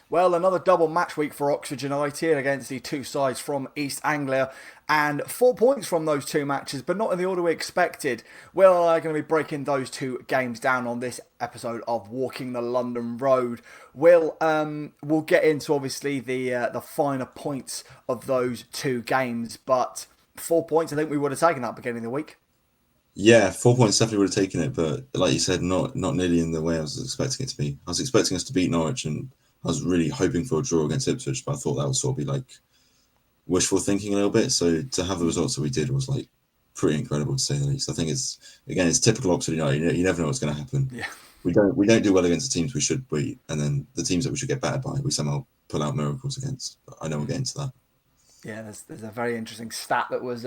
Well, another double match week for Oxford United against the two sides from East Anglia, and 4 points from those two matches, but not in the order we expected. We're going to be breaking those two games down on this episode of Walking the London Road. We'll get into obviously the finer points of those two games, but 4 points, I think we would have taken that beginning of the week. Yeah, 4 points definitely would have taken it, but like you said, not nearly in the way I was expecting it to be. I was expecting us to beat Norwich, and I was really hoping for a draw against Ipswich, but I thought that would sort of be like wishful thinking a little bit. So to have the results that we did was like pretty incredible to say the least. I think it's typical Oxford United. You never know what's going to happen. Yeah. We don't do well against the teams we should beat, and then the teams that we should get battered by, we somehow pull out miracles against. But I know we'll get into that. Yeah, there's a very interesting stat that was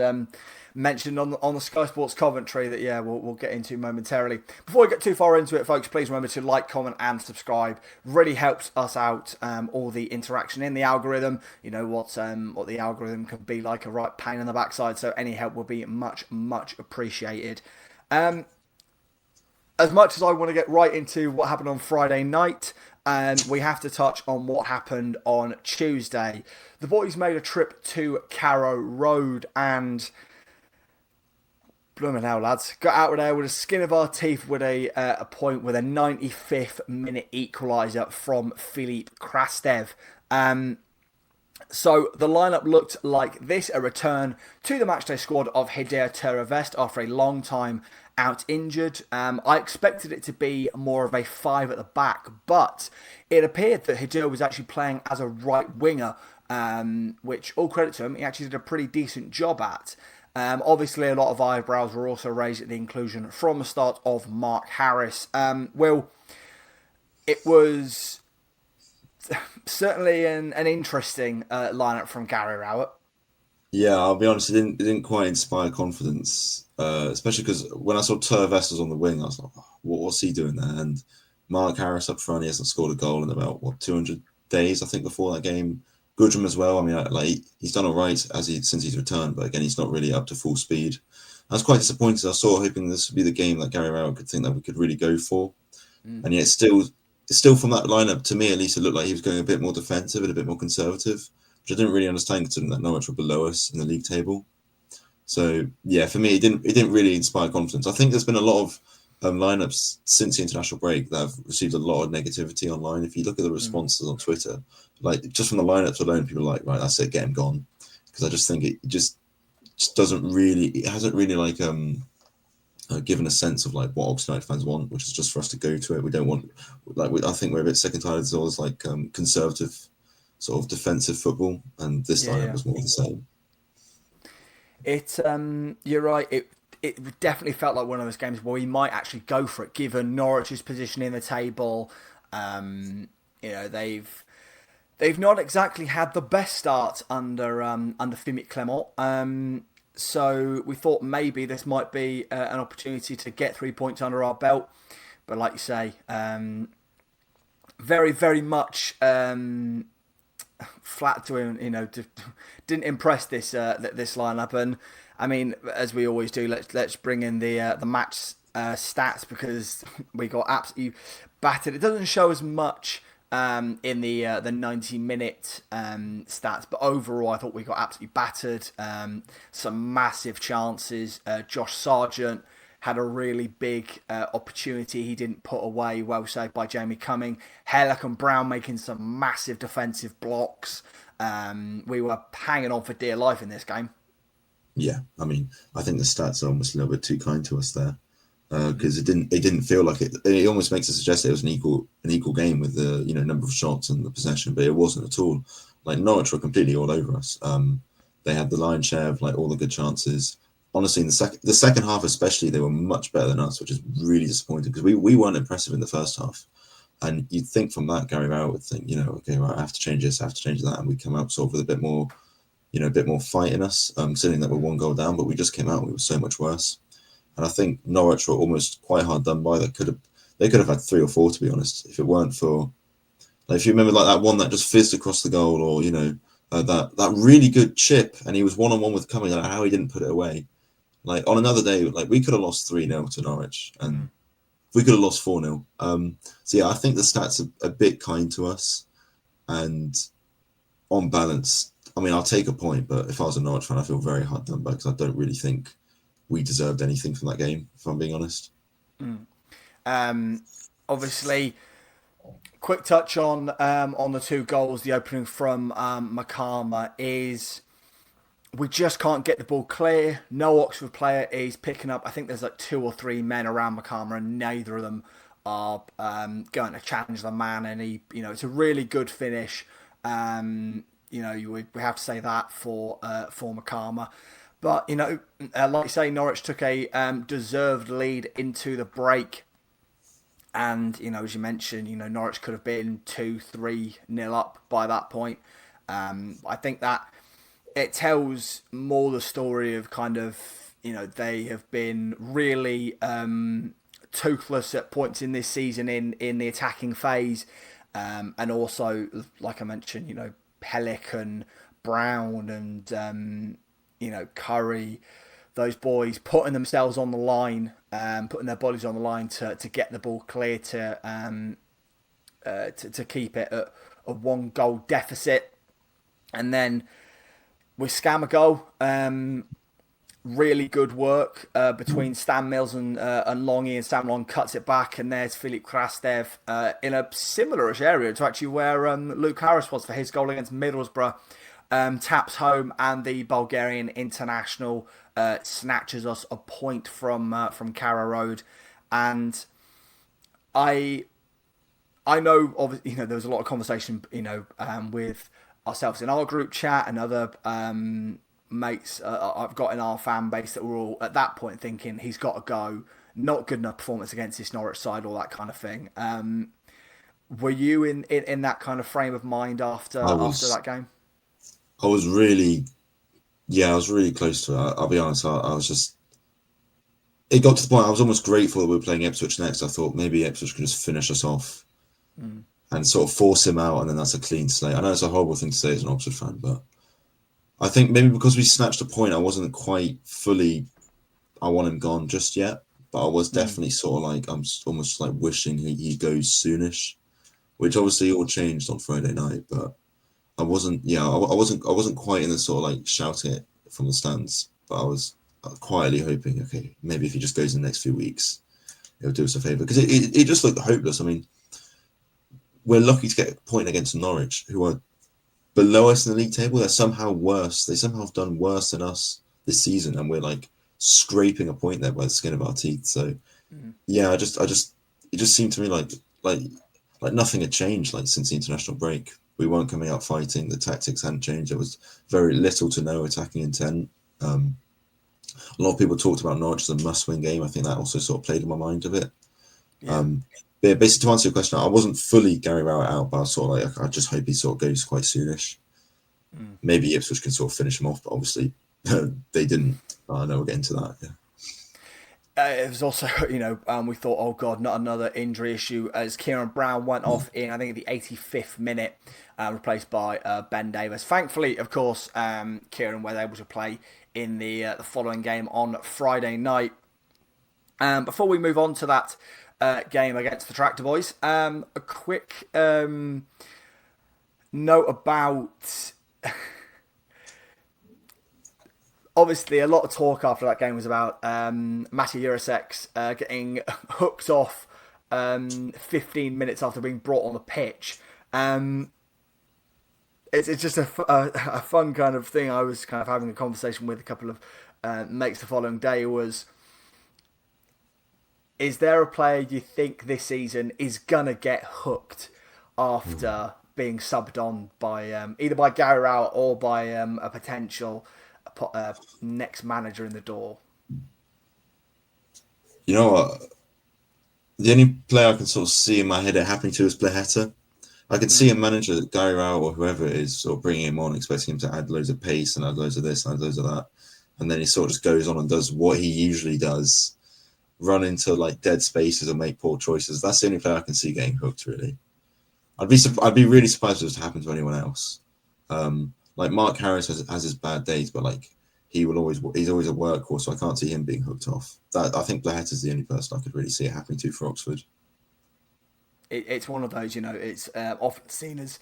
mentioned on the Sky Sports commentary that we'll get into momentarily. Before we get too far into it, folks, please remember to like, comment, and subscribe. Really helps us out. All the interaction in the algorithm. You know what the algorithm can be like, a right pain in the backside. So any help will be much appreciated. As much as I want to get right into what happened on Friday night, we have to touch on what happened on Tuesday. The boys made a trip to Carrow Road and, blooming hell, lads, got out of there with the skin of our teeth with a point with a 95th minute equaliser from Philippe Krastev. So the lineup looked like this: a return to the matchday squad of Hideo Terravest after a long time out injured. I expected it to be more of a five at the back, but it appeared that Hideo was actually playing as a right winger, which, all credit to him, he actually did a pretty decent job at. Obviously, a lot of eyebrows were also raised at the inclusion from the start of Mark Harris. It was certainly an interesting lineup from Gary Rowett. Yeah, I'll be honest, it didn't quite inspire confidence, especially because when I saw Terves was on the wing, I was like, what's he doing there? And Mark Harris up front, he hasn't scored a goal in about 200 days, I think, before that game. Goodrum as well. I mean, he's done all right since he's returned, but again, he's not really up to full speed. I was quite disappointed. I was sort of hoping this would be the game that Gary Rowett could think that we could really go for, and yet still from that lineup, to me at least, it looked like he was going a bit more defensive and a bit more conservative, which I didn't really understand considering that Norwich were below us in the league table. So yeah, for me, it didn't really inspire confidence. I think there's been a lot of lineups since the international break that have received a lot of negativity online. If you look at the responses on Twitter, like just from the lineups alone, people are like, right, that's it, get him gone. Because I just think it just doesn't really, it hasn't really like given a sense of like what Oxford United fans want, which is just for us to go to it. We don't want, I think we're a bit sick and tired of all this like conservative sort of defensive football, and this lineup was more the same. You're right. It definitely felt like one of those games where we might actually go for it, given Norwich's position in the table. They've not exactly had the best start under Philippe Clement. So we thought maybe this might be an opportunity to get 3 points under our belt. But like you say, very, very much flat to him. Didn't impress this lineup. And I mean, as we always do, let's bring in the match stats, because we got absolutely battered. It doesn't show as much in the 90-minute stats, but overall I thought we got absolutely battered. Some massive chances. Josh Sargent had a really big opportunity he didn't put away, well saved by Jamie Cumming. Hellick and Brown making some massive defensive blocks. We were hanging on for dear life in this game. Yeah, I mean, I think the stats are almost a little bit too kind to us there, because it didn't feel like it. It almost makes it suggest it was an equal game with the number of shots and the possession, but it wasn't at all. Like Norwich were completely all over us. They had the lion's share of like all the good chances. Honestly, in the second half especially, they were much better than us, which is really disappointing because we weren't impressive in the first half. And you'd think from that, Gary Rowett would think, okay, right, I have to change this, I have to change that, and we come out sort of with a bit more fight in us, considering that we're one goal down, but we just came out and we were so much worse. And I think Norwich were almost quite hard done by. They could have had 3 or 4, to be honest, if it weren't for, like, if you remember like that one that just fizzed across the goal, or that really good chip, and he was 1-on-1 with Cumming, and how he didn't put it away. Like on another day, like we could have lost 3-0 to Norwich, and we could have lost 4-0. So yeah, I think the stats are a bit kind to us. And on balance, I mean, I'll take a point, but if I was a Norwich fan, I feel very hard done by because I don't really think we deserved anything from that game, if I'm being honest. Obviously, quick touch on the two goals. The opening from Makama is we just can't get the ball clear. No Oxford player is picking up. I think there's like 2 or 3 men around Makama, and neither of them are going to challenge the man. And it's a really good finish. We have to say that for Makama. But like you say, Norwich took a deserved lead into the break. And, as you mentioned, Norwich could have been 2-3-0 up by that point. I think that it tells more the story of kind of, they have been really toothless at points in this season in the attacking phase. And also, like I mentioned, Pellick and Brown and, Curry, those boys putting themselves on the line, putting their bodies on the line to get the ball clear to keep it at a 1-goal deficit. And then with Scam a goal, really good work between Stan Mills and Longy, and Stan Long cuts it back, and there's Filip Krastev in a similar-ish area to actually where Luke Harris was for his goal against Middlesbrough. Taps home, and the Bulgarian international snatches us a point from Carrow Road. And I know, obviously, there was a lot of conversation, with ourselves in our group chat and other mates I've got in our fan base that were all at that point thinking he's got to go. Not good enough performance against this Norwich side, all that kind of thing. Were you in that kind of frame of mind after that game? I was really close to it. I'll be honest. I was just. It got to the point I was almost grateful that we were playing Ipswich next. I thought maybe Ipswich could just finish us off and sort of force him out, and then that's a clean slate. I know it's a horrible thing to say as an Oxford fan, but I think maybe because we snatched a point, I wasn't quite fully. I want him gone just yet, but I was definitely sort of like I'm almost like wishing he goes soonish, which obviously all changed on Friday night, but. I wasn't quite in the sort of like shouting it from the stands, but I was quietly hoping, okay, maybe if he just goes in the next few weeks, it'll do us a favour. Because it just looked hopeless. I mean, we're lucky to get a point against Norwich, who are below us in the league table. They're somehow worse. They somehow have done worse than us this season, and we're like scraping a point there by the skin of our teeth. So, yeah, it just seemed to me like nothing had changed like since the international break. We weren't coming out fighting. The tactics hadn't changed. There was very little to no attacking intent. A lot of people talked about Norwich as a must-win game. I think that also sort of played in my mind a bit. Yeah. But basically, to answer your question, I wasn't fully Gary Rowett out, but I was sort of like, I just hope he sort of goes quite soonish. Maybe Ipswich can sort of finish him off, but obviously they didn't. I know we'll get into that. Yeah. It was also, we thought, oh God, not another injury issue, as Kieran Brown went off in, I think, the 85th minute, replaced by Ben Davis. Thankfully, of course, Kieran was able to play in the following game on Friday night. Before we move on to that game against the Tractor Boys, a quick note about... Obviously, a lot of talk after that game was about Matty Jurasek getting hooked off 15 minutes after being brought on the pitch. It's just a fun kind of thing. I was kind of having a conversation with a couple of mates the following day was, is there a player you think this season is going to get hooked after being subbed on by either by Gary Rowett or by a potential... next manager in the door? You know what? The only player I can sort of see in my head it happening to is Blaheta. I can see a manager, Gary Rowett or whoever it is, sort of bringing him on, expecting him to add loads of pace and add loads of this and add loads of that. And then he sort of just goes on and does what he usually does, run into like dead spaces and make poor choices. That's the only player I can see getting hooked, really. I'd be really surprised if it was to happen to anyone else. Like Mark Harris has his bad days, but like he's always a workhorse, so I can't see him being hooked off. I think Blaheta is the only person I could really see it happening to for Oxford. It's one of those, it's often seen as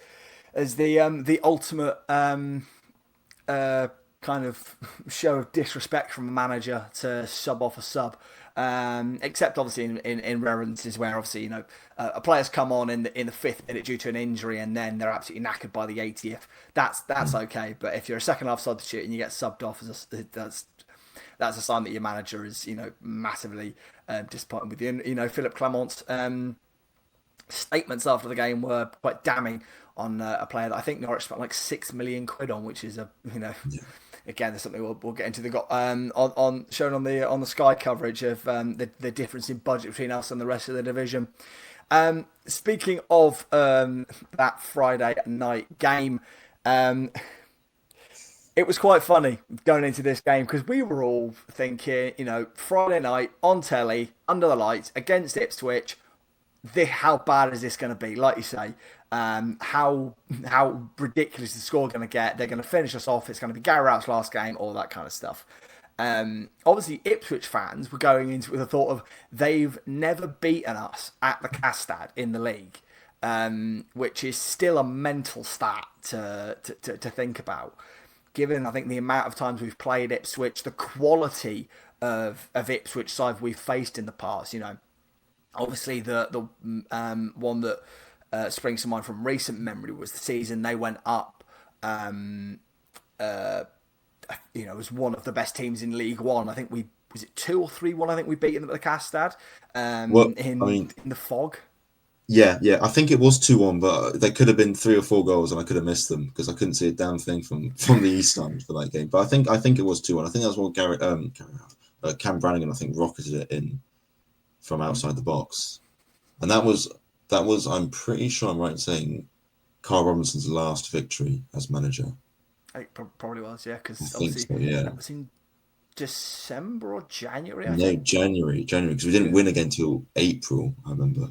as the ultimate uh, kind of show of disrespect from a manager to sub off a sub. Except obviously in rare instances where obviously a player's come on in the fifth minute due to an injury and then they're absolutely knackered by the 80th. That's okay. But if you're a second half substitute and you get subbed off, that's a sign that your manager is massively disappointed with you. And Philip Clement's statements after the game were quite damning on a player that I think Norwich spent like £6 million on, which is again, there's something we'll get into. They got on shown on the Sky coverage of the difference in budget between us and the rest of the division. Speaking of that Friday night game, it was quite funny going into this game because we were all thinking, Friday night on telly under the lights against Ipswich. How bad is this going to be? Like you say, how ridiculous is the score going to get? They're going to finish us off. It's going to be Gary Rout's last game, all that kind of stuff. Obviously, Ipswich fans were going into it with the thought of they've never beaten us at the Castad in the league, which is still a mental stat to think about. Given, I think, the amount of times we've played Ipswich, the quality of Ipswich side we've faced in the past, Obviously, the one that springs to mind from recent memory was the season they went up. It was one of the best teams in League One. I think was it 2 or 3-1. I think we beat them at the Castad. In the fog. Yeah. I think it was 2-1, but they could have been 3 or 4 goals, and I could have missed them because I couldn't see a damn thing from the East Stand for that game. But I think it was 2-1. I think that was what Cam Brannigan rocketed it in from outside the box, and that was I'm pretty sure I'm right in saying Carl Robinson's last victory as manager. It probably was, yeah, because obviously so, yeah. That was in December or January. I think January because we didn't win again till April. I remember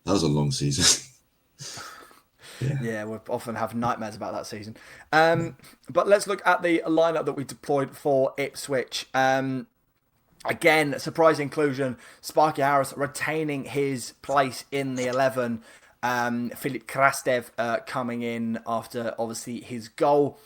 that was a long season. Yeah, we often have nightmares about that season. But let's look at the lineup that we deployed for Ipswich. Again, surprise inclusion. Sparky Harris retaining his place in the 11. Filip Krastev coming in after, obviously, his goal.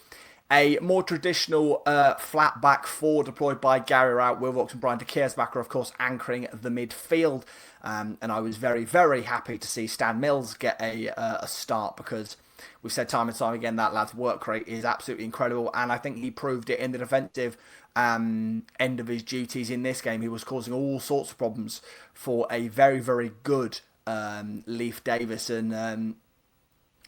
A more traditional flat back four deployed by Gary Rout, Will Vaux and Brian de Keersbacher, of course, anchoring the midfield. And I was very, very happy to see Stan Mills get a start because we've said time and time again that lad's work rate is absolutely incredible. And I think he proved it in the defensive end of his duties in this game. He was causing all sorts of problems for a very, very good Leif Davis, and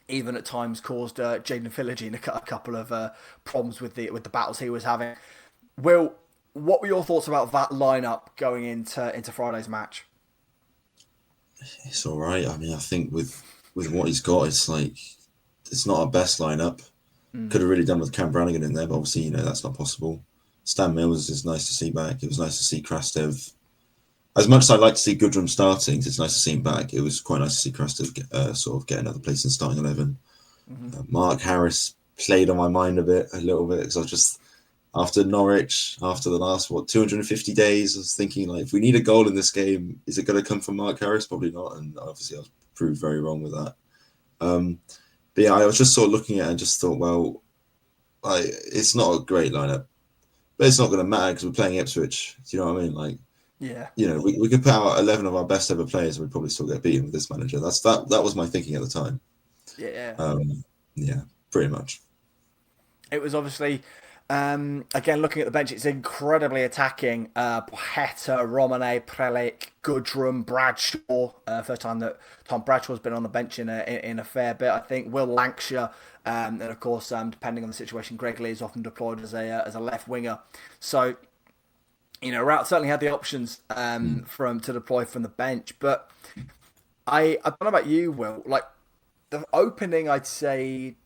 even at times caused Jaden Philogene a couple of problems with the battles he was having. Will, what were your thoughts about that lineup going into Friday's match? It's all right. I mean, I think with what he's got, it's not our best lineup. Could have really done with Cam Brannigan in there, but obviously, that's not possible. Stan Mills is nice to see back. It was nice to see Krastev. As much as I'd like to see Goodrum starting, it's nice to see him back. It was quite nice to see Krastev sort of get another place in starting 11. Mark Harris played on my mind a little bit, because I was just, after Norwich, after the last, 250 days, I was thinking, if we need a goal in this game, is it going to come from Mark Harris? Probably not, and obviously I was proved very wrong with that. But yeah, I was just sort of looking at it and just thought, well, it's not a great lineup, but it's not going to matter because we're playing Ipswich. Do you know what I mean? Yeah. We could put out 11 of our best ever players and we'd probably still get beaten with this manager. That was my thinking at the time. Yeah. Yeah, pretty much. It was obviously, again, looking at the bench, it's incredibly attacking. Heta, Romane, Prelic, Goodrum, Bradshaw. First time that Tom Bradshaw's been on the bench in a fair bit, I think. Will Lancashire, and of course, depending on the situation, Greg Lee is often deployed as a left winger. So, Rout certainly had the options to deploy from the bench, but I don't know about you, Will. The opening, I'd say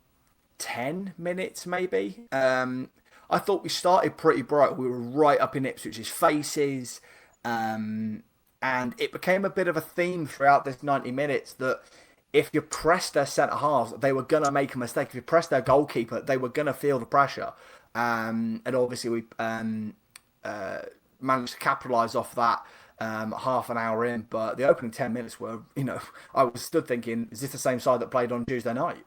10 minutes maybe. I thought we started pretty bright. We were right up in Ipswich's faces, and it became a bit of a theme throughout this 90 minutes that if you pressed their centre halves, they were going to make a mistake. If you pressed their goalkeeper, they were going to feel the pressure. And obviously we managed to capitalise off that half an hour in. But the opening 10 minutes were, I was stood thinking, is this the same side that played on Tuesday night?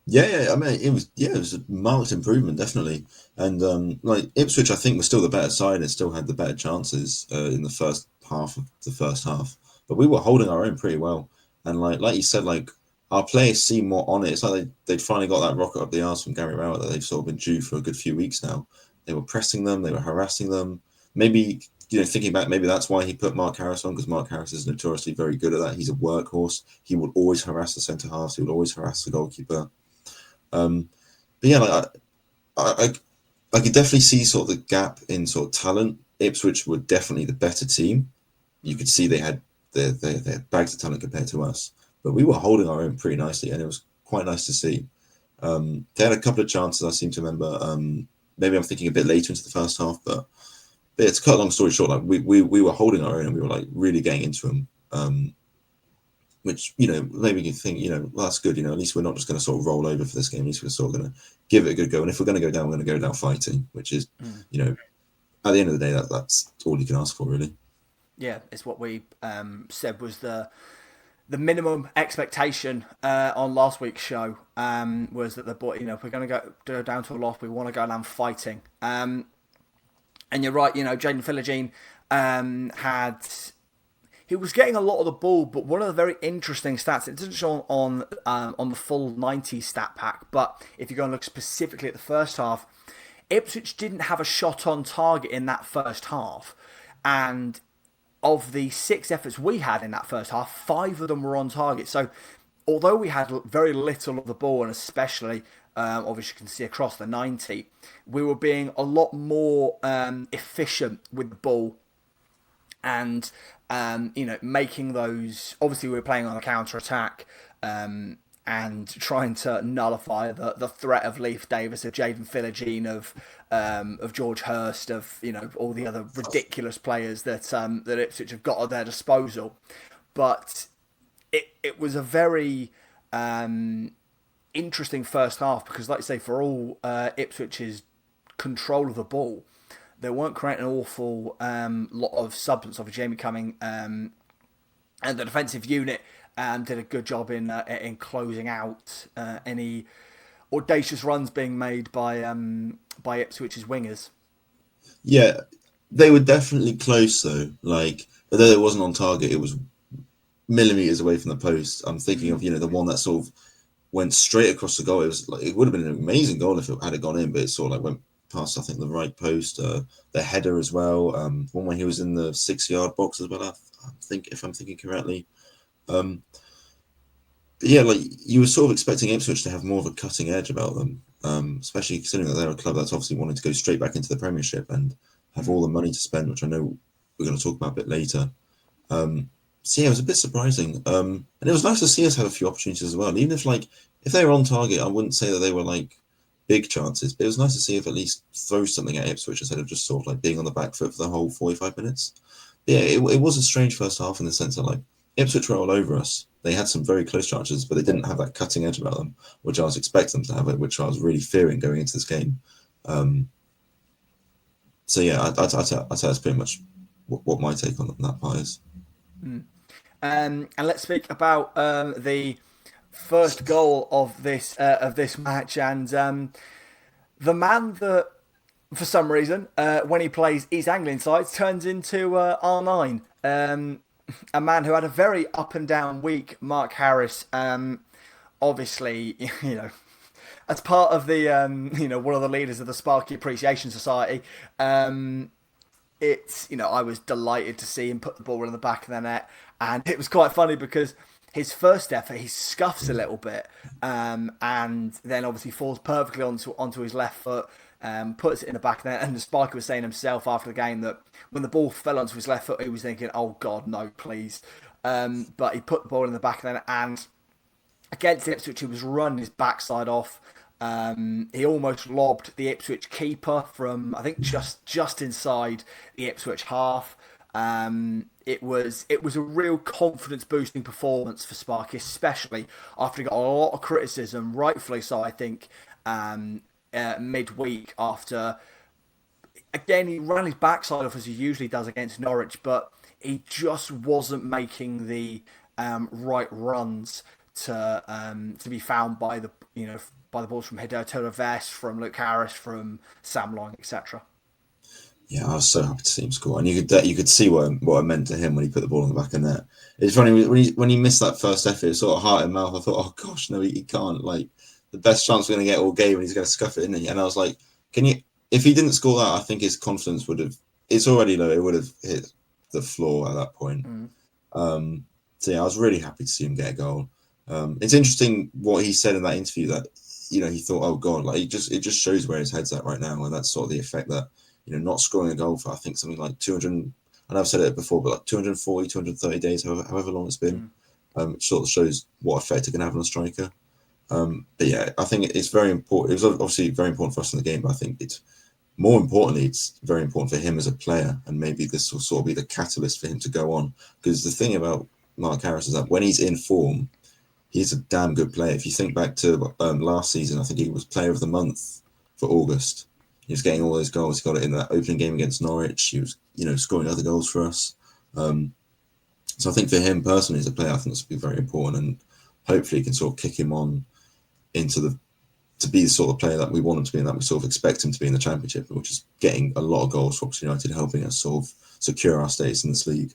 Yeah, I mean, it was a marked improvement, definitely. And like Ipswich, I think was still the better side and still had the better chances in the first half of the first half. But we were holding our own pretty well. And like you said, like our players seem more on it. It's like they'd finally got that rocket up the arse from Gary Rowett that they've sort of been due for a good few weeks now. They were pressing them, they were harassing them. Maybe thinking back, maybe that's why he put Mark Harris on because Mark Harris is notoriously very good at that. He's a workhorse. He would always harass the centre halves. He would always harass the goalkeeper. Um, but yeah, like I could definitely see sort of the gap in sort of talent. Ipswich were definitely the better team. You could see they had their bags of talent compared to us, but we were holding our own pretty nicely, and it was quite nice to see. They had a couple of chances, I seem to remember. Maybe I'm thinking a bit later into the first half, but yeah, to cut a long story short, like we were holding our own and we were like really getting into them. Which maybe you think well, that's good. At least we're not just going to sort of roll over for this game. At least we're sort of going to give it a good go. And if we're going to go down, we're going to go down fighting, which is at the end of the day, that's all you can ask for, really. Yeah, it's what we said was the minimum expectation on last week's show was that the boy, if we're going to go down to a loss, we want to go down fighting. And you're right, Jaden Philogene had. He was getting a lot of the ball, but one of the very interesting stats, it doesn't show on the full 90 stat pack, but if you go and look specifically at the first half, Ipswich didn't have a shot on target in that first half. And of the 6 efforts we had in that first half, 5 of them were on target. So although we had very little of the ball, and especially obviously you can see across the 90, we were being a lot more efficient with the ball and making those. Obviously, we were playing on a counter attack and trying to nullify the threat of Leif Davis, of Jaden Philogene, of George Hurst, of all the other ridiculous players that Ipswich have got at their disposal. But it was a very interesting first half because, like I say, for all Ipswich's control of the ball, they weren't creating an awful lot of substance of Jamie Cumming, and the defensive unit did a good job in closing out any audacious runs being made by Ipswich's wingers. Yeah, they were definitely close though. Like, although it wasn't on target, it was millimeters away from the post. I'm thinking of the one that sort of went straight across the goal. It was like it would have been an amazing goal if it had gone in, but it sort of like went past I think the right post. The header as well. One where he was in the 6-yard box as well. I think if I'm thinking correctly. But yeah, like you were sort of expecting Ipswich to have more of a cutting edge about them, especially considering that they're a club that's obviously wanting to go straight back into the Premiership and have all the money to spend, which I know we're going to talk about a bit later. So yeah, it was a bit surprising, and it was nice to see us have a few opportunities as well. And even if they were on target, I wouldn't say that they were like big chances, but it was nice to see if at least throw something at Ipswich instead of just sort of like being on the back foot for the whole 45 minutes. But yeah, it was a strange first half in the sense that like Ipswich were all over us. They had some very close chances, but they didn't have that cutting edge about them, which I was expecting them to have, which I was really fearing going into this game. So yeah, I'd say that's pretty much what my take on that part is. And let's speak about the first goal of this match, and the man that, for some reason, when he plays East Anglian sides, turns into R9. A man who had a very up and down week, Mark Harris. Obviously, as part of the one of the leaders of the Sparky Appreciation Society. I was delighted to see him put the ball in the back of the net, and it was quite funny because his first effort he scuffs a little bit, and then obviously falls perfectly onto his left foot, puts it in the back of the net. And Sparky was saying himself after the game that when the ball fell onto his left foot, he was thinking, "Oh God, no, please!" But he put the ball in the back of the net, and against Ipswich, he was running his backside off. He almost lobbed the Ipswich keeper from, I think, just inside the Ipswich half. It was a real confidence boosting performance for Sparky, especially after he got a lot of criticism, rightfully so, I think, midweek after. Again, he ran his backside off as he usually does against Norwich, but he just wasn't making the right runs to be found by by the balls from Hideo Vest, from Luke Harris, from Sam Long, etc. Yeah, I was so happy to see him score, and you could see what it meant to him when he put the ball in the back of the net. It's funny when he missed that first effort, it was sort of heart in mouth. I thought, oh gosh, no, he can't. Like the best chance we're going to get all game, and he's going to scuff it, isn't he? And I was like, can you? If he didn't score that, I think his confidence would have. It's already low. It would have hit the floor at that point. So yeah, I was really happy to see him get a goal. It's interesting what he said in that interview that he thought, oh god, like it just shows where his head's at right now, and that's sort of the effect that. Not scoring a goal for, I think, something like 200, and I've said it before, but like 240, 230 days, however long it's been, it sort of shows what effect it can have on a striker. But yeah, I think it's very important. It was obviously very important for us in the game, but I think it's more importantly, it's very important for him as a player, and maybe this will sort of be the catalyst for him to go on. Because the thing about Mark Harris is that when he's in form, he's a damn good player. If you think back to last season, I think he was Player of the Month for August. He was getting all those goals. He got it in that opening game against Norwich. He was, scoring other goals for us. So I think for him personally as a player, I think this will be very important, and hopefully he can sort of kick him on into to be the sort of player that we want him to be and that we sort of expect him to be in the Championship, which is getting a lot of goals for Oxford United, helping us sort of secure our status in this league.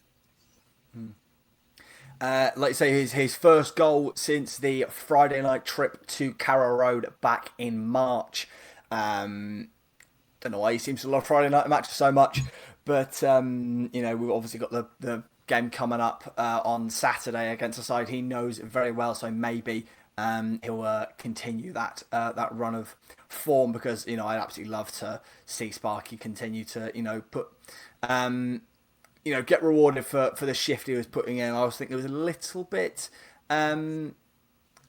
Like you say, his first goal since the Friday night trip to Carrow Road back in March. Don't know why he seems to love Friday night matches so much, but we've obviously got the game coming up on Saturday against a side he knows very well, so maybe he'll continue that run of form, because I'd absolutely love to see Sparky continue to get rewarded for the shift he was putting in. I was thinking it was a little bit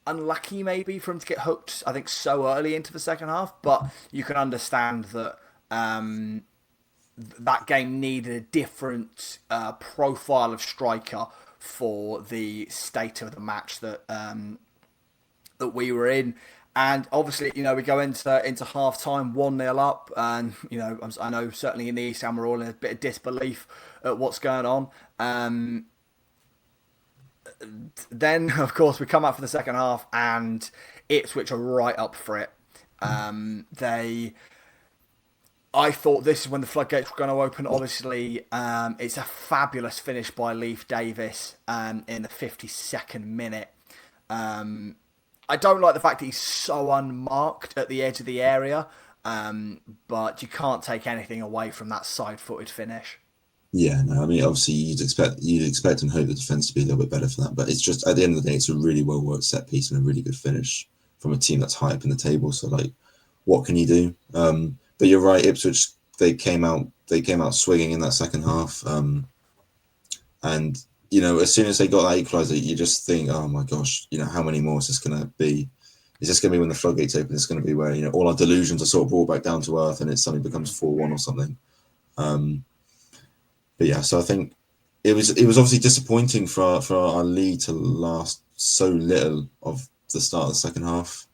unlucky maybe for him to get hooked, I think, so early into the second half, but you can understand that that game needed a different profile of striker for the state of the match that we were in. And obviously, we go into half time 1-0 up, and I know certainly in the East Ham we're all in a bit of disbelief at what's going on. Then, of course, we come out for the second half, and Ipswich are right up for it. I thought this is when the floodgates were going to open. Obviously, it's a fabulous finish by Leif Davis in the 52nd minute. I don't like the fact that he's so unmarked at the edge of the area, but you can't take anything away from that side-footed finish. Yeah, no, I mean, obviously you'd expect and hope the defence to be a little bit better for that, but it's just at the end of the day, it's a really well worked set piece and a really good finish from a team that's high up in the table. So, like, what can you do? But you're right, Ipswich, they came out swinging in that second half, and as soon as they got that equaliser, you just think, oh my gosh, how many more is this going to be? Is this going to be when the floodgates open? It's going to be where all our delusions are sort of brought back down to earth, and it suddenly becomes 4-1 or something. But yeah, so I think it was obviously disappointing for our lead to last so little of the start of the second half.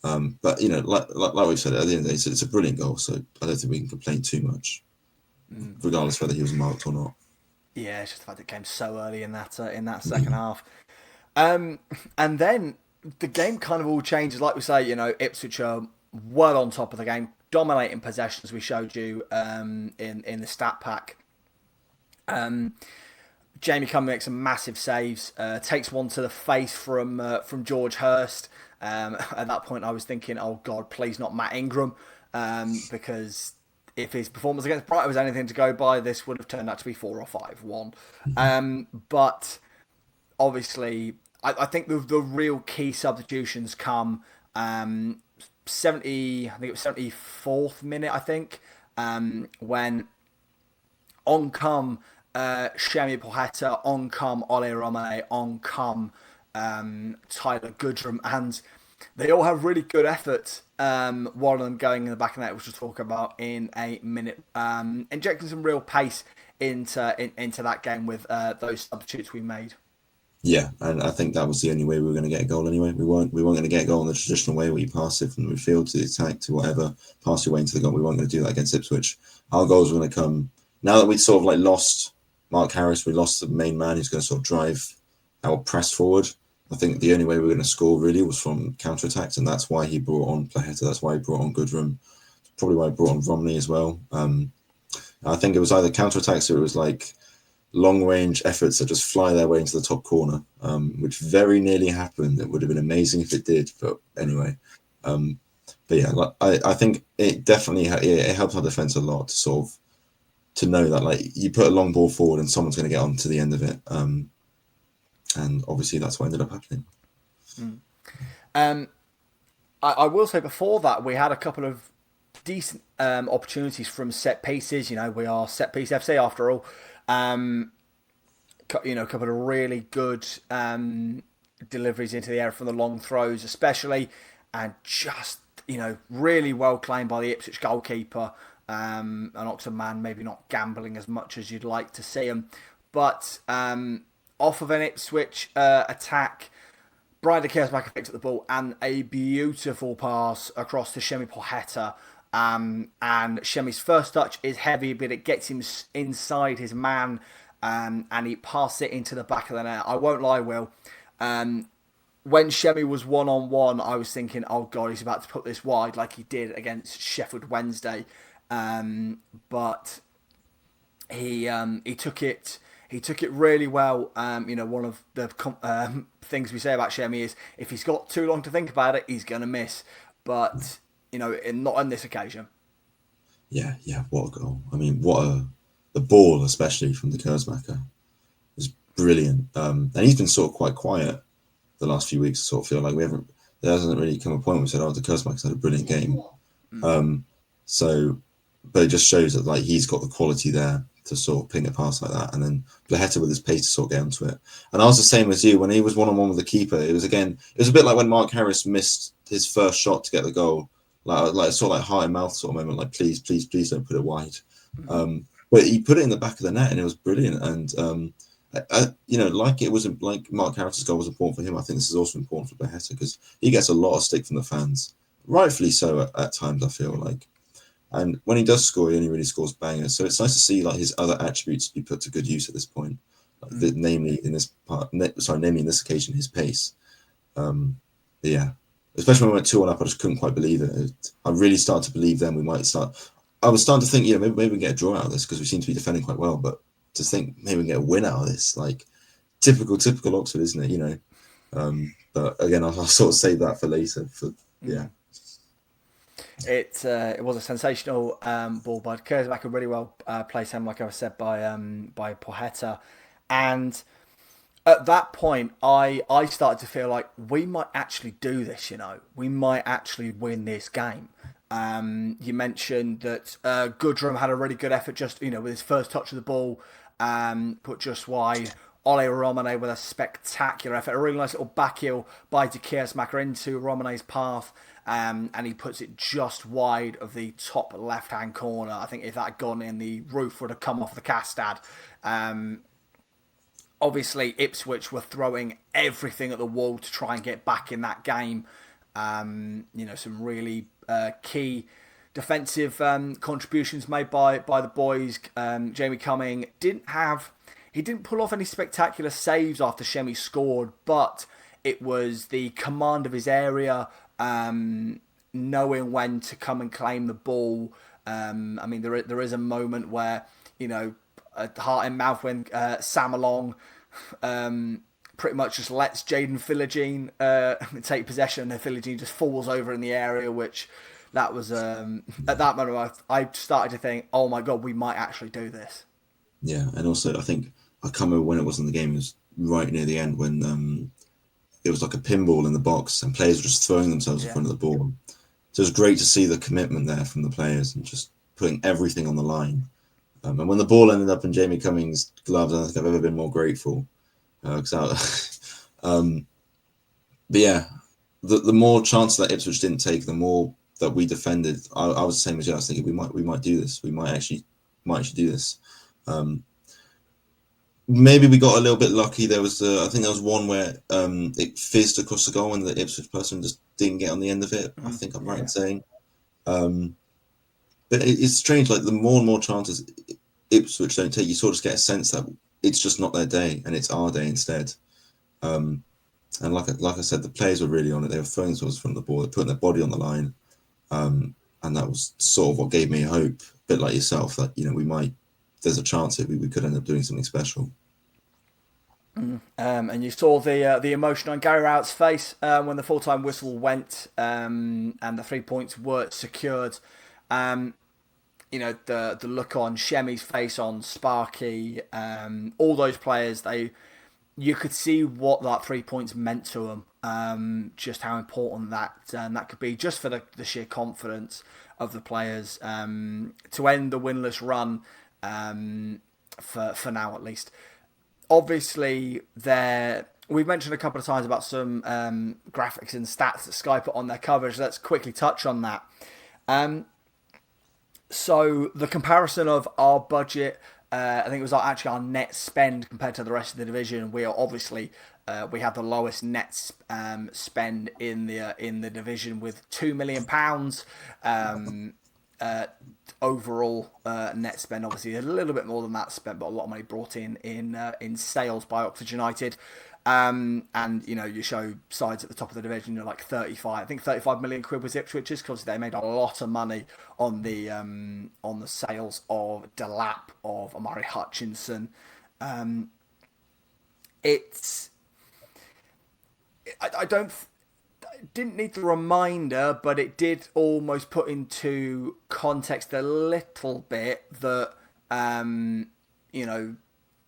But like we've said, at the end of the day, it's a brilliant goal. So I don't think we can complain too much, regardless whether he was marked or not. Yeah, it's just the fact it came so early in that second half. And then the game kind of all changes. Like we say, Ipswich are well on top of the game, dominating possession, as we showed you in the stat pack. Jamie Cumming makes some massive saves, takes one to the face from George Hurst. At that point, I was thinking, oh God, please not Matt Ingram, because if his performance against Brighton was anything to go by, this would have turned out to be 4 or 5-1. But obviously, I think the real key substitutions come 70. I think it was 74th minute. I think when on come Shemi Poheta, on come Ole Romane, on come Tyler Goodrum, and they all have really good effort. One of them going in the back of the net, which we'll talk about in a minute, injecting some real pace into that game with those substitutes we made. Yeah, and I think that was the only way we were going to get a goal anyway. We weren't going to get a goal in the traditional way where you pass it from the midfield to the attack to whatever, pass your way into the goal. We weren't going to do that against Ipswich. Our goals were going to come now that we'd sort of lost Mark Harris. We lost the main man who's going to sort of drive our press forward. I think the only way we were going to score really was from counter-attacks, and that's why he brought on Plaheta, that's why he brought on Goodrum, probably why he brought on Romney as well. I think it was either counter-attacks or it was like long-range efforts that just fly their way into the top corner, which very nearly happened. It would have been amazing if it did, but anyway. But yeah, like, I think it definitely it helped our defense a lot to sort of to know that like you put a long ball forward and someone's going to get on to the end of it, and obviously that's what ended up happening. I will say before that we had a couple of decent opportunities from set pieces. You know, we are set piece FC after all. You know, a couple of really good deliveries into the air from the long throws, especially, and just, you know, really well claimed by the Ipswich goalkeeper. An Oxford man maybe not gambling as much as you'd like to see him, but off of an Ipswich attack, Brian de Keersmaker picked up the ball and a beautiful pass across to Shemi Plaheta. And Shemi's first touch is heavy, but it gets him inside his man, and he passes it into the back of the net. I won't lie, Will. When Shemi was 1-on-1, I was thinking, oh God, he's about to put this wide like he did against Sheffield Wednesday. But he took it. He took it really well. You know, one of the things we say about Shemi is if he's got too long to think about it, he's gonna miss. But you know, not on this occasion. Yeah, what a goal! I mean, the ball, especially from de Keersmaker, was brilliant. And he's been sort of quite quiet the last few weeks. I sort of feel like there hasn't really come a point where we said, "Oh, de Keersmaker's had a brilliant game." So, but it just shows that like he's got the quality there to sort of ping it past like that, and then Plaheta with his pace to sort of get onto it. And I was the same as you when he was 1-on-1 with the keeper. It was a bit like when Mark Harris missed his first shot to get the goal, like sort of like heart and mouth sort of moment, like please don't put it wide. But he put it in the back of the net and it was brilliant. And you know, like it wasn't like Mark Harris's goal was important for him. I think this is also important for Plaheta because he gets a lot of stick from the fans, rightfully so at times. I feel like. And when he does score, he only really scores bangers. So it's nice to see like his other attributes be put to good use at this point. Like, namely in this occasion, his pace. But yeah, especially when we went 2-1 up, I just couldn't quite believe it. I really started to believe then we might start. I was starting to think, maybe we can get a draw out of this because we seem to be defending quite well. But to think maybe we can get a win out of this, like typical Oxford, isn't it? You know. But again, I'll sort of save that for later. Yeah. It was a sensational ball by Keersmaker, really well placed him, like I said, by Plaheta. And at that point, I started to feel like we might actually do this, you know. We might actually win this game. You mentioned that Goodrum had a really good effort just, you know, with his first touch of the ball, put just wide. Ole Romane with a spectacular effort. A really nice little back heel by de Keersmaker into Romane's path. And he puts it just wide of the top left-hand corner. I think if that had gone in, the roof would have come off the Castad. Obviously, Ipswich were throwing everything at the wall to try and get back in that game. You know, some really key defensive contributions made by the boys. Jamie Cumming didn't pull off any spectacular saves after Shemi scored, but it was the command of his area, knowing when to come and claim the ball. I mean, there is a moment where, you know, heart in mouth when Sam Along pretty much just lets Jaden Philogene take possession, and Philogene just falls over in the area, which that was at that moment I started to think, oh my God, we might actually do this. Yeah, and also I think I can't remember when it was in the game. It was right near the end when it was like a pinball in the box and players were just throwing themselves in front of the ball. So it was great to see the commitment there from the players and just putting everything on the line. And when the ball ended up in Jamie Cummings' gloves, I don't think I've ever been more grateful. But yeah, the more chances that Ipswich didn't take, the more that we defended. I was the same as you. I was thinking we might do this. We might actually do this. Maybe we got a little bit lucky. There was I think there was one where it fizzed across the goal and the Ipswich person just didn't get on the end of it. I think I'm right in saying. But it's strange, like the more and more chances Ipswich don't take, you sort of get a sense that it's just not their day and it's our day instead. And like I said, the players were really on it. They were throwing towards the front of the ball, they're putting their body on the line. And that was sort of what gave me hope, a bit like yourself, that, there's a chance that we could end up doing something special. And you saw the emotion on Gary Rowett's face when the full-time whistle went and the 3 points were secured. The look on Shemi's face, on Sparky, all those players, you could see what that 3 points meant to them, just how important that could be, just for the sheer confidence of the players to end the winless run, for now at least. Obviously, we've mentioned a couple of times about some graphics and stats that Sky put on their coverage. Let's quickly touch on that. So the comparison of our budget, I think it was actually our net spend compared to the rest of the division. We are obviously we have the lowest net spend in the division with £2 million. Overall net spend, obviously a little bit more than that spent, but a lot of money brought in sales by Oxford United. And you show sides at the top of the division, like 35 million quid was Ipswich's, because they made a lot of money on the sales of Delap, of Amari Hutchinson. Didn't need the reminder, but it did almost put into context a little bit that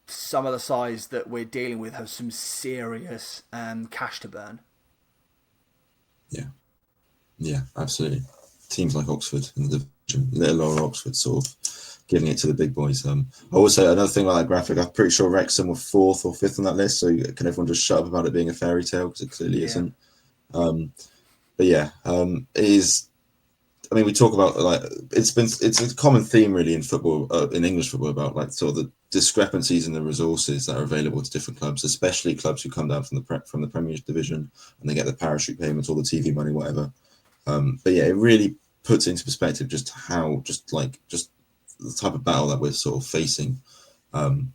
some of the sides that we're dealing with have some serious cash to burn. Yeah, absolutely. Teams like Oxford in the division, little lower Oxford, sort of giving it to the big boys. I will say another thing about that graphic, I'm pretty sure Wrexham were 4th or 5th on that list, so can everyone just shut up about it being a fairy tale, because it clearly isn't. But yeah, it is. I mean, we talk about, like, it's a common theme really in football, in English football, about like sort of the discrepancies in the resources that are available to different clubs, especially clubs who come down from the Premier Division and they get the parachute payments, all the TV money, whatever. But yeah, it really puts into perspective just the type of battle that we're sort of facing. And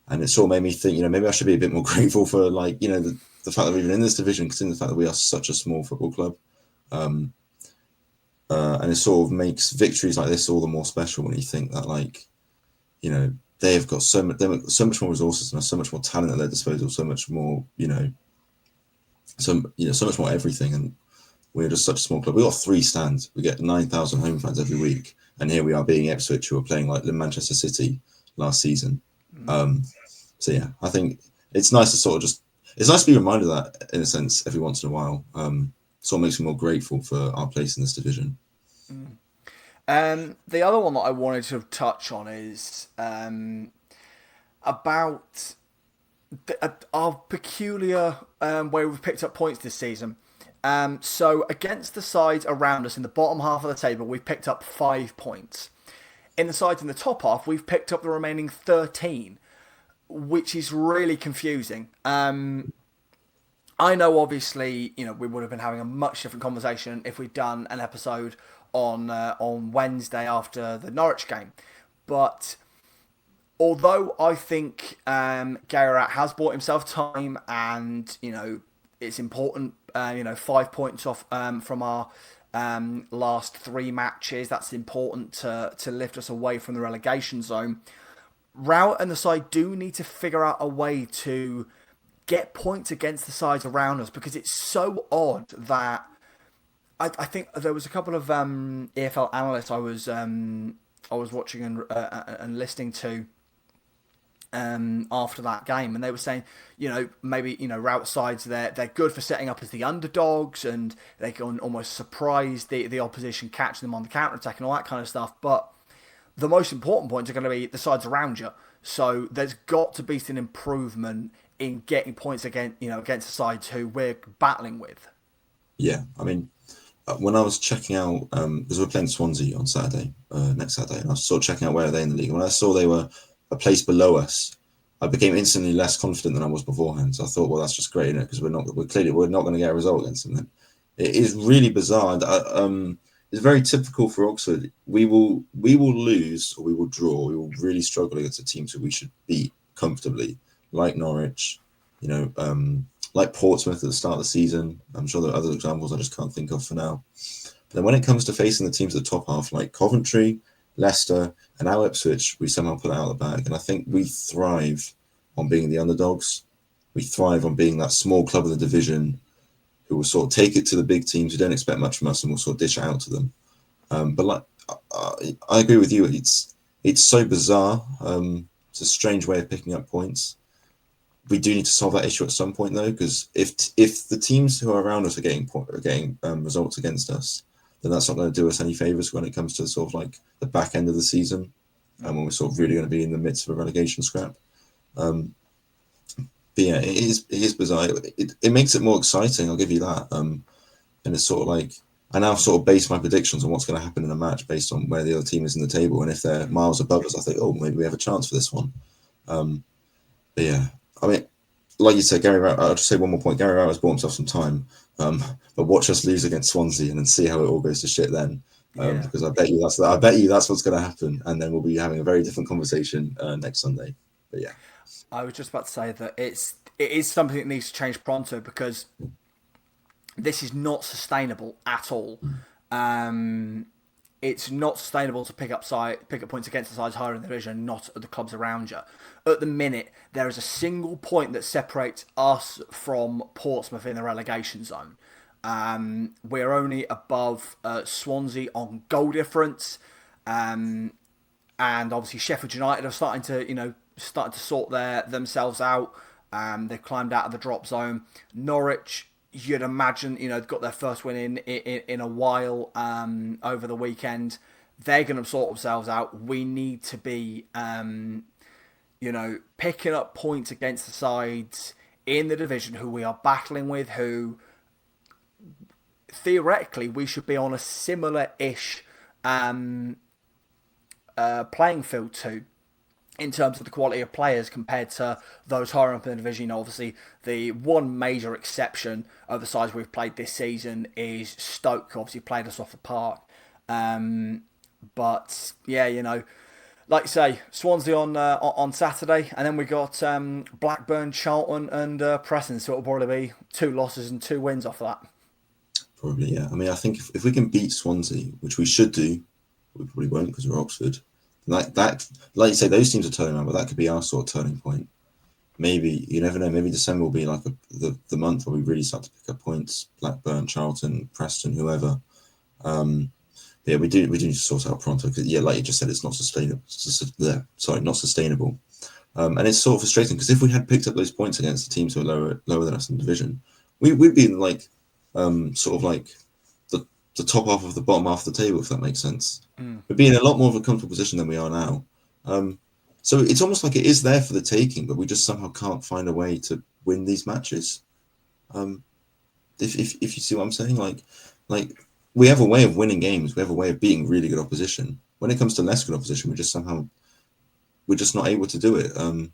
it sort of made me think, maybe I should be a bit more grateful for, like, the fact that we're even in this division, considering the fact that we are such a small football club. And it sort of makes victories like this all the more special when you think that, like, they've got so much more resources and so much more talent at their disposal, so much more, so much more everything. And we're just such a small club. We got 3 stands. We get 9,000 home fans every week. And here we are being Ipswich, who are playing like Manchester City last season. So yeah, I think it's nice to it's nice to be reminded of that, in a sense, every once in a while. Sort of makes me more grateful for our place in this division. The other one that I wanted to touch on is about our peculiar way we've picked up points this season. So against the sides around us in the bottom half of the table, we've picked up 5 points. In the sides in the top half, we've picked up the remaining 13, which is really confusing. I know, obviously, we would have been having a much different conversation if we'd done an episode on Wednesday after the Norwich game. But although I think Gary Rowett has bought himself time, and it's important, 5 points off from our last 3 matches, that's important to lift us away from the relegation zone. Rowett and the side do need to figure out a way to get points against the sides around us, because it's so odd that I think there was a couple of EFL analysts I was watching and listening to after that game, and they were saying, maybe Rowett sides, they're good for setting up as the underdogs, and they can almost surprise the opposition, catching them on the counter attack and all that kind of stuff. But the most important points are going to be the sides around you. So there's got to be some improvement in getting points against the sides who we're battling with. Yeah, I mean, when I was checking out, because we're playing Swansea on Saturday, next Saturday, and I was sort of checking out where are they in the league. When I saw they were a place below us, I became instantly less confident than I was beforehand. So I thought, well, that's just great, because we're not going to get a result against them then. It is really bizarre. It's very typical for Oxford. We will lose, or we will draw. We will really struggle against the teams who we should beat comfortably, like Norwich, like like Portsmouth at the start of the season. I'm sure there are other examples I just can't think of for now. But then when it comes to facing the teams at the top half, like Coventry, Leicester, and now Ipswich, we somehow put it out of the bag. And I think we thrive on being the underdogs. We thrive on being that small club of the division who will sort of take it to the big teams who don't expect much from us and will sort of dish it out to them. But like, I agree with you. It's so bizarre. It's a strange way of picking up points. We do need to solve that issue at some point, though, because if the teams who are around us are getting results against us, then that's not going to do us any favors when it comes to sort of like the back end of the season, and when we're sort of really going to be in the midst of a relegation scrap. But yeah, it is bizarre. It makes it more exciting. I'll give you that. And it's sort of like I now sort of base my predictions on what's going to happen in a match based on where the other team is in the table, and if they're miles above us, I think, oh, maybe we have a chance for this one. But yeah, I mean, like you said, Gary. I'll just say one more point. Gary Rowett has bought himself some time, but watch us lose against Swansea and then see how it all goes to shit then. Because I bet you that's what's going to happen, and then we'll be having a very different conversation next Sunday. But yeah. I was just about to say that it is something that needs to change pronto, because this is not sustainable at all. It's not sustainable to pick up points against the sides higher in the division, not the clubs around you. At the minute, there is a single point that separates us from Portsmouth in the relegation zone. We're only above Swansea on goal difference, and obviously Sheffield United are starting to sort themselves out. They've climbed out of the drop zone. Norwich, you'd imagine, got their first win in a while over the weekend. They're going to sort themselves out. We need to be, picking up points against the sides in the division who we are battling with, who theoretically we should be on a similar-ish playing field to, in terms of the quality of players compared to those higher up in the division. Obviously, the one major exception of the sides we've played this season is Stoke, who obviously played us off the park. But yeah, like you say, Swansea on Saturday, and then we got Blackburn, Charlton, and Preston. So it'll probably be 2 losses and 2 wins off that. Probably, yeah. I mean, I think if we can beat Swansea, which we should do, we probably won't because we're Oxford. Like you say, those teams are turning around, but that could be our sort of turning point. Maybe, you never know. Maybe December will be like the month where we really start to pick up points. Blackburn, Charlton, Preston, whoever. Yeah, we do need to sort out pronto because, yeah, like you just said, it's not sustainable. Not sustainable. And it's sort of frustrating because if we had picked up those points against the teams who are lower than us in the division, we'd be in like sort of like the top half of the bottom half of the table, if that makes sense. We'd be in a lot more of a comfortable position than we are now. So it's almost like it is there for the taking, but we just somehow can't find a way to win these matches. If you see what I'm saying, like we have a way of winning games. We have a way of beating really good opposition. When it comes to less good opposition, we're just not able to do it. I don't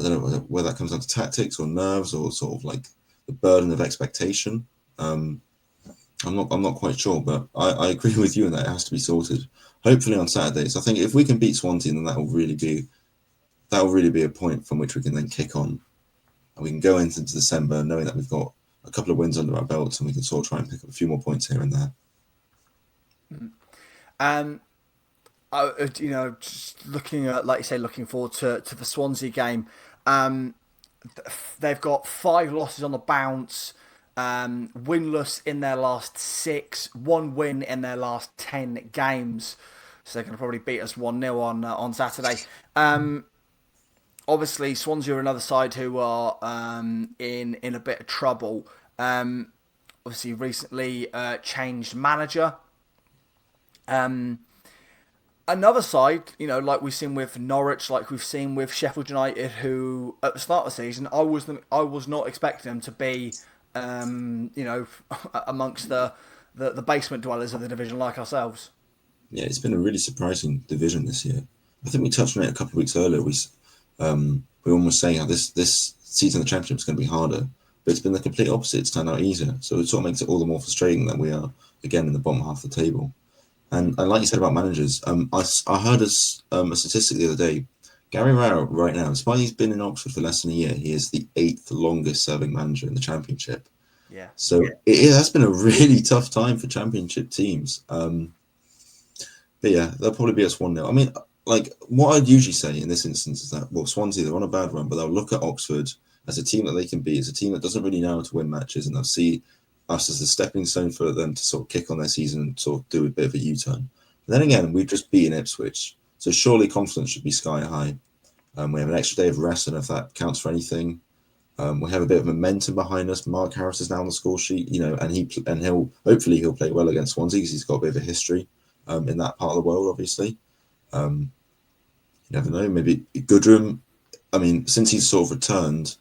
know whether that comes down to tactics or nerves or sort of like the burden of expectation. I'm not quite sure, but I agree with you in that it has to be sorted. Hopefully on Saturdays. I think if we can beat Swansea, then that will really be a point from which we can then kick on, and we can go into December knowing that we've got a couple of wins under our belts, and we can sort of try and pick up a few more points here and there. Just looking at, like you say, looking forward to the Swansea game. They've got 5 losses on the bounce. Winless in their last 6, 1 win in their last 10 games, so they're going to probably beat us 1-0 on Saturday. Obviously, Swansea are another side who are in a bit of trouble. Obviously, recently changed manager. Another side, like we've seen with Norwich, like we've seen with Sheffield United, who at the start of the season I was not expecting them to be amongst the basement dwellers of the division like ourselves. Yeah, it's been a really surprising division this year. I think we touched on it a couple of weeks earlier. We were almost saying how this season of the Championship is going to be harder, but it's been the complete opposite. It's turned out easier. So it sort of makes it all the more frustrating that we are, again, in the bottom half of the table. And like you said about managers, I heard a statistic the other day. Gary Rowett right now, despite he's been in Oxford for less than a year, he is the 8th longest serving manager in the Championship. Yeah. So it has been a really tough time for Championship teams. But yeah, they'll probably be us 1-0. I mean, like what I'd usually say in this instance is that, well, Swansea, they're on a bad run, but they'll look at Oxford as a team that they can beat, as a team that doesn't really know how to win matches, and they'll see us as a stepping stone for them to sort of kick on their season and sort of do a bit of a U-turn. Then again, we've just beaten Ipswich, so surely confidence should be sky high. We have an extra day of rest, and if that counts for anything, we have a bit of momentum behind us. Mark Harris is now on the score sheet, and he'll hopefully play well against Swansea because he's got a bit of a history in that part of the world, obviously. You never know, maybe Goodrum. I mean, since he's sort of returned,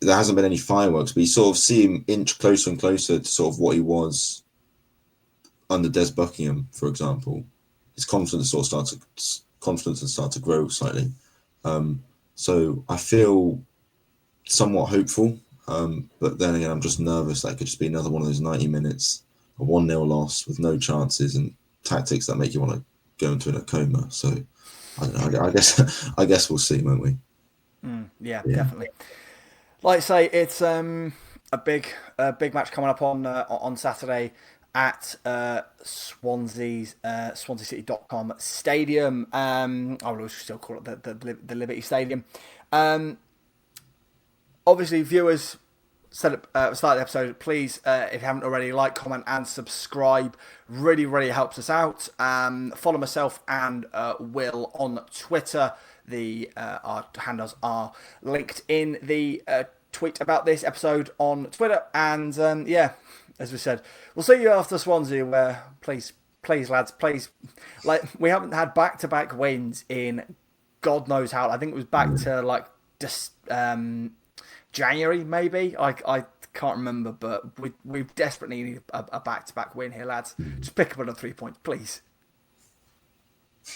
there hasn't been any fireworks, but you sort of see him inch closer and closer to sort of what he was under Des Buckingham, for example. His confidence has started to grow slightly. So I feel somewhat hopeful, but then again, I'm just nervous that it could just be another one of those 90 minutes, a 1-0 loss with no chances and tactics that make you want to go into a coma. So I don't know. I guess we'll see, won't we? Yeah, definitely. Like I say, it's a big match coming up on Saturday at Swansea's SwanseaCity.com stadium. I will still call it the Liberty Stadium. Obviously, viewers, start the episode. Please, if you haven't already, like, comment, and subscribe. Really, really helps us out. Follow myself and Will on Twitter. Our handles are linked in the tweet about this episode on Twitter. And as we said, we'll see you after Swansea. Where please, lads, please. Like, we haven't had back-to-back wins in God knows how. I think it was back to like just January, maybe. I can't remember, but we desperately need a back-to-back win here, lads. Just pick up another 3 points, please.